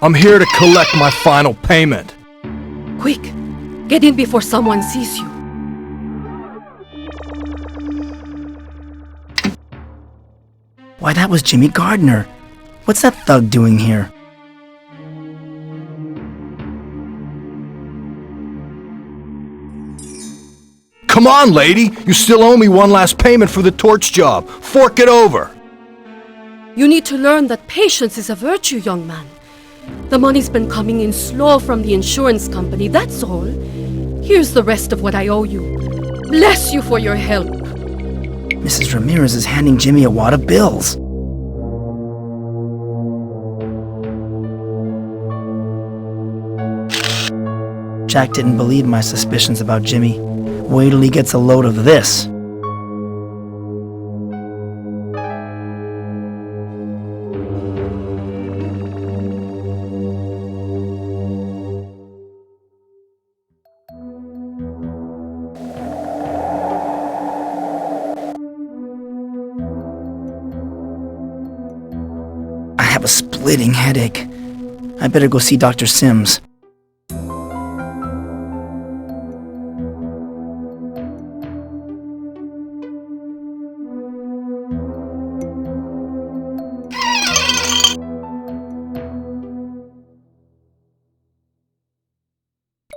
I'm here to collect my final payment. Quick! Get in before someone sees you. Why, that was Jimmy Gardner. What's that thug doing here? Come on, lady! You still owe me one last payment for the torch job. Fork it over! You need to learn that patience is a virtue, young man. The money's been coming in slow from the insurance company, that's all. Here's the rest of what I owe you. Bless you for your help. Mrs. Ramirez is handing Jimmy a wad of bills. Jack didn't believe my suspicions about Jimmy. Wait till he gets a load of this. I have a splitting headache. I better go see Dr. Sims.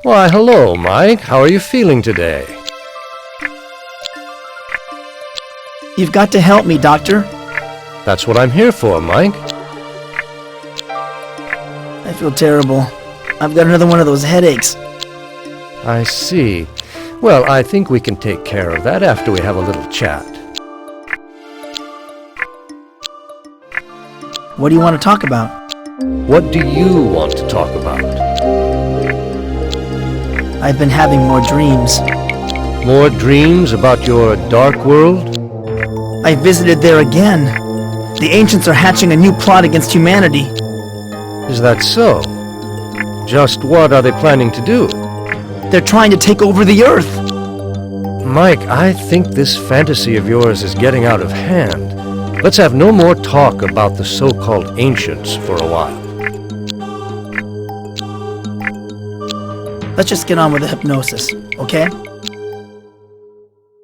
Why, hello, Mike. How are you feeling today? You've got to help me, Doctor. That's what I'm here for, Mike. I feel terrible. I've got another one of those headaches. I see. Well, I think we can take care of that after we have a little chat. What do you want to talk about? What do you want to talk about? I've been having more dreams. More dreams about your dark world? I visited there again. The ancients are hatching a new plot against humanity. Is that so? Just what are they planning to do? They're trying to take over the Earth. Mike, I think this fantasy of yours is getting out of hand. Let's have no more talk about the so-called ancients for a while. Let's just get on with the hypnosis, okay?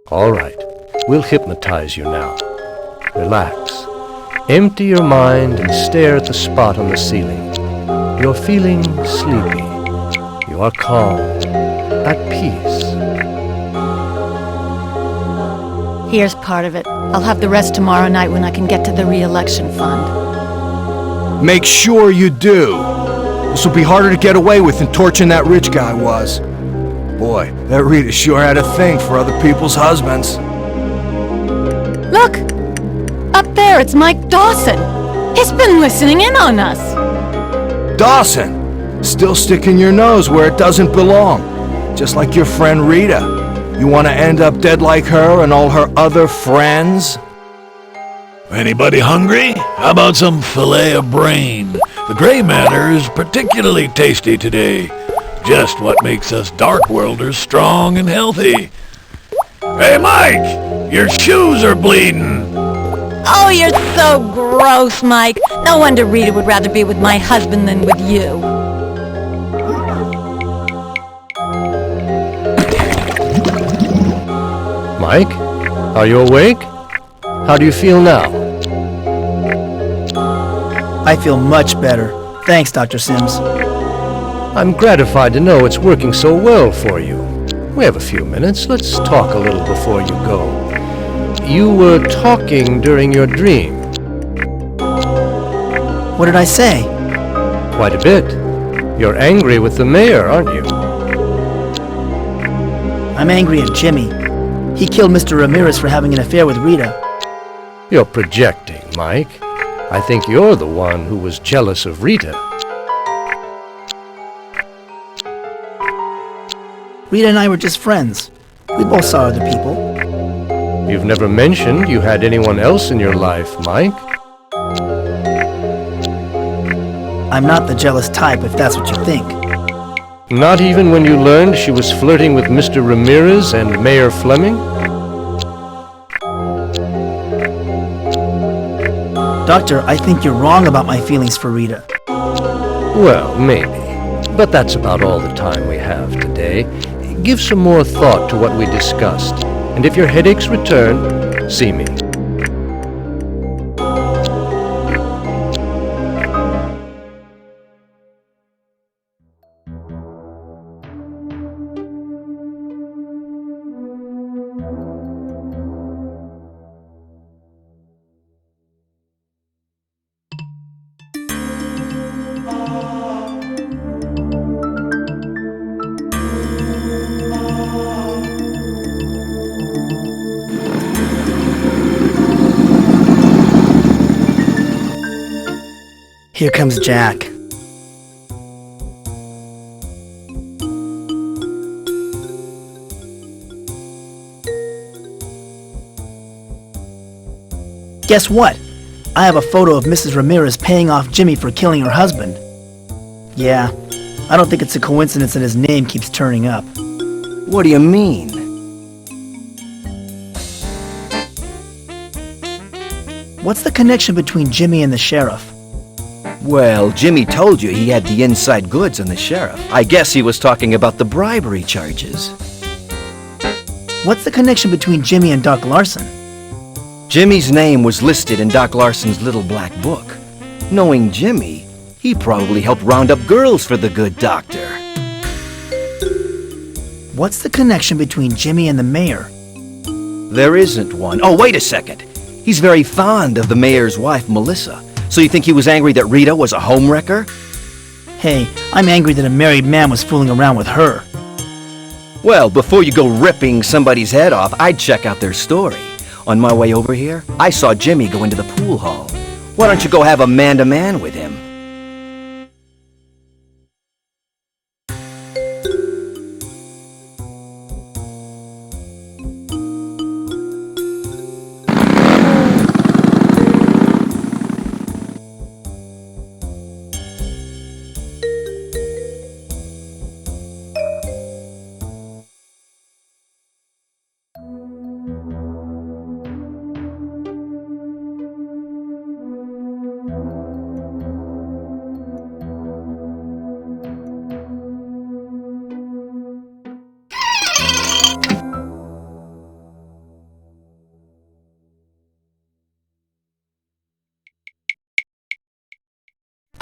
All right. We'll hypnotize you now. Relax. Empty your mind and stare at the spot on the ceiling. You're feeling sleepy. You are calm, at peace. Here's part of it. I'll have the rest tomorrow night when I can get to the re-election fund. Make sure you do. This will be harder to get away with than torching that rich guy was. Boy, that Rita sure had a thing for other people's husbands. Look! Up there, it's Mike Dawson. He's been listening in on us. Dawson! Still sticking your nose where it doesn't belong. Just like your friend Rita. You want to end up dead like her and all her other friends? Anybody hungry? How about some filet of brain? The gray matter is particularly tasty today. Just what makes us Dark Worlders strong and healthy. Hey, Mike! Your shoes are bleeding! Oh, you're so gross, Mike. No wonder Rita would rather be with my husband than with you. Mike, are you awake? How do you feel now? I feel much better. Thanks, Dr. Sims. I'm gratified to know it's working so well for you. We have a few minutes. Let's talk a little before you go. You were talking during your dream. What did I say? Quite a bit. You're angry with the mayor, aren't you? I'm angry at Jimmy. He killed Mr. Ramirez for having an affair with Rita. You're projecting, Mike. I think you're the one who was jealous of Rita. Rita and I were just friends. We both saw other people. You've never mentioned you had anyone else in your life, Mike. I'm not the jealous type, if that's what you think. Not even when you learned she was flirting with Mr. Ramirez and Mayor Fleming? Doctor, I think you're wrong about my feelings for Rita. Well, maybe. But that's about all the time we have today. Give some more thought to what we discussed. And if your headaches return, see me. Here comes Jack. Guess what? I have a photo of Mrs. Ramirez paying off Jimmy for killing her husband. Yeah, I don't think it's a coincidence that his name keeps turning up. What do you mean? What's the connection between Jimmy and the sheriff? Well, Jimmy told you he had the inside goods on the sheriff. I guess he was talking about the bribery charges. What's the connection between Jimmy and Doc Larson? Jimmy's name was listed in Doc Larson's little black book. Knowing Jimmy, he probably helped round up girls for the good doctor. What's the connection between Jimmy and the mayor? There isn't one. Oh, wait a second. He's very fond of the mayor's wife, Melissa. So you think he was angry that Rita was a homewrecker? Hey, I'm angry that a married man was fooling around with her. Well, before you go ripping somebody's head off, I'd check out their story. On my way over here, I saw Jimmy go into the pool hall. Why don't you go have a man-to-man with him?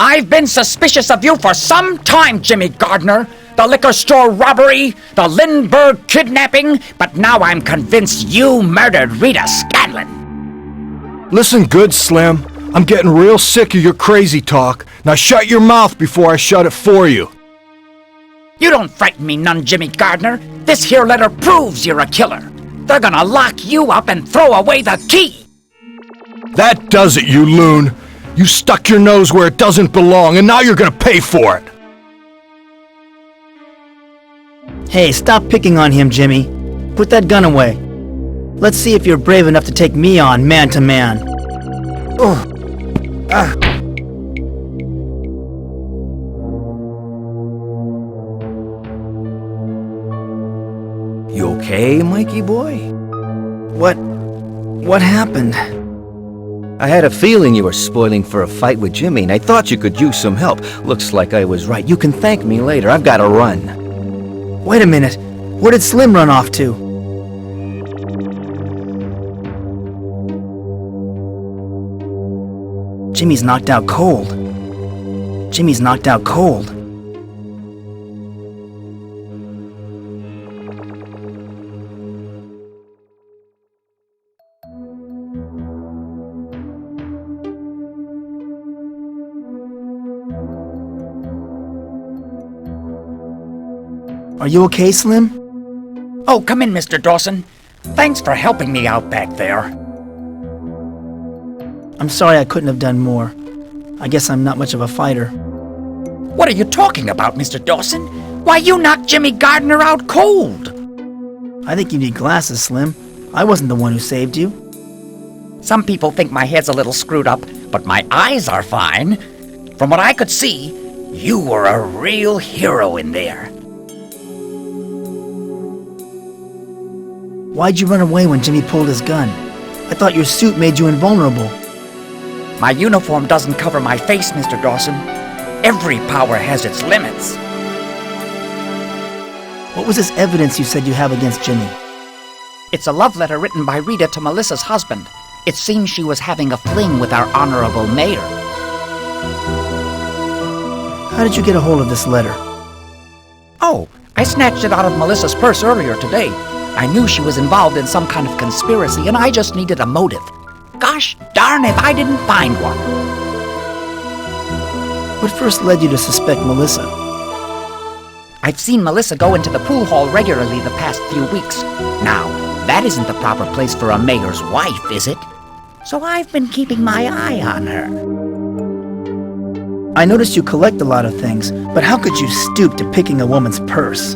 I've been suspicious of you for some time, Jimmy Gardner. The liquor store robbery, the Lindbergh kidnapping, but now I'm convinced you murdered Rita Scanlon. Listen good, Slim. I'm getting real sick of your crazy talk. Now shut your mouth before I shut it for you. You don't frighten me none, Jimmy Gardner. This here letter proves you're a killer. They're gonna lock you up and throw away the key. That does it, you loon. You stuck your nose where it doesn't belong, and now you're gonna pay for it. Hey, stop picking on him, Jimmy. Put that gun away. Let's see if you're brave enough to take me on man to man. You okay, Mikey boy? What happened? I had a feeling you were spoiling for a fight with Jimmy, and I thought you could use some help. Looks like I was right. You can thank me later. I've got to run. Wait a minute. Where did Slim run off to? Jimmy's knocked out cold. Jimmy's knocked out cold. Are you okay, Slim? Oh, come in, Mr. Dawson. Thanks for helping me out back there. I'm sorry I couldn't have done more. I guess I'm not much of a fighter. What are you talking about, Mr. Dawson? Why, you knocked Jimmy Gardner out cold. I think you need glasses, Slim. I wasn't the one who saved you. Some people think my head's a little screwed up, but my eyes are fine. From what I could see, you were a real hero in there. Why'd you run away when Jimmy pulled his gun? I thought your suit made you invulnerable. My uniform doesn't cover my face, Mr. Dawson. Every power has its limits. What was this evidence you said you have against Jimmy? It's a love letter written by Rita to Melissa's husband. It seems she was having a fling with our honorable mayor. How did you get a hold of this letter? Oh, I snatched it out of Melissa's purse earlier today. I knew she was involved in some kind of conspiracy, and I just needed a motive. Gosh darn if I didn't find one. What first led you to suspect Melissa? I've seen Melissa go into the pool hall regularly the past few weeks. Now, that isn't the proper place for a mayor's wife, is it? So I've been keeping my eye on her. I noticed you collect a lot of things, but how could you stoop to picking a woman's purse?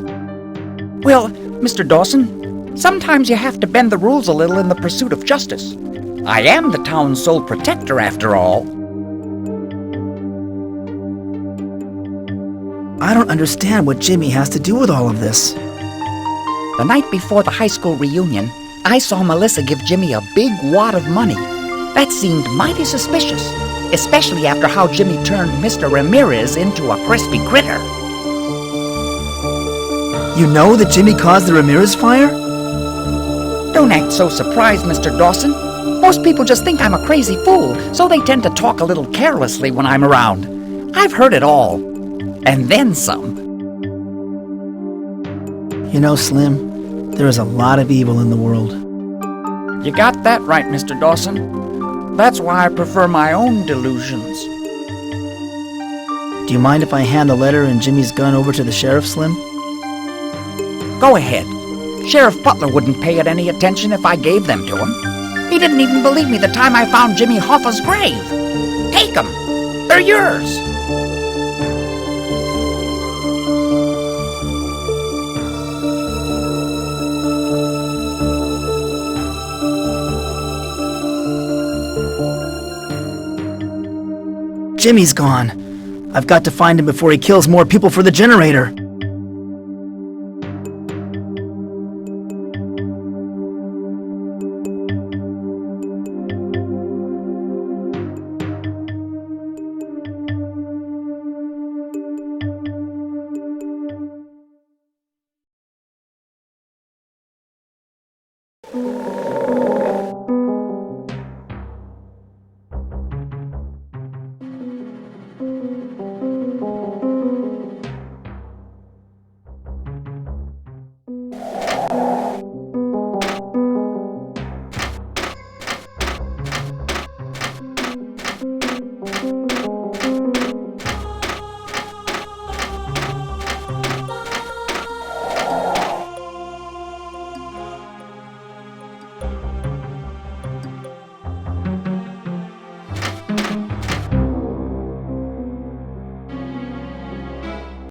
Well, Mr. Dawson, sometimes you have to bend the rules a little in the pursuit of justice. I am the town's sole protector, after all. I don't understand what Jimmy has to do with all of this. The night before the high school reunion, I saw Melissa give Jimmy a big wad of money. That seemed mighty suspicious, especially after how Jimmy turned Mr. Ramirez into a crispy critter. You know that Jimmy caused the Ramirez fire? Don't act so surprised, Mr. Dawson. Most people just think I'm a crazy fool, so they tend to talk a little carelessly when I'm around. I've heard it all. And then some. You know, Slim, there is a lot of evil in the world. You got that right, Mr. Dawson. That's why I prefer my own delusions. Do you mind if I hand the letter and Jimmy's gun over to the sheriff, Slim? Go ahead. Sheriff Butler wouldn't pay it any attention if I gave them to him. He didn't even believe me the time I found Jimmy Hoffa's grave. Take them. They're yours. Jimmy's gone. I've got to find him before he kills more people for the generator.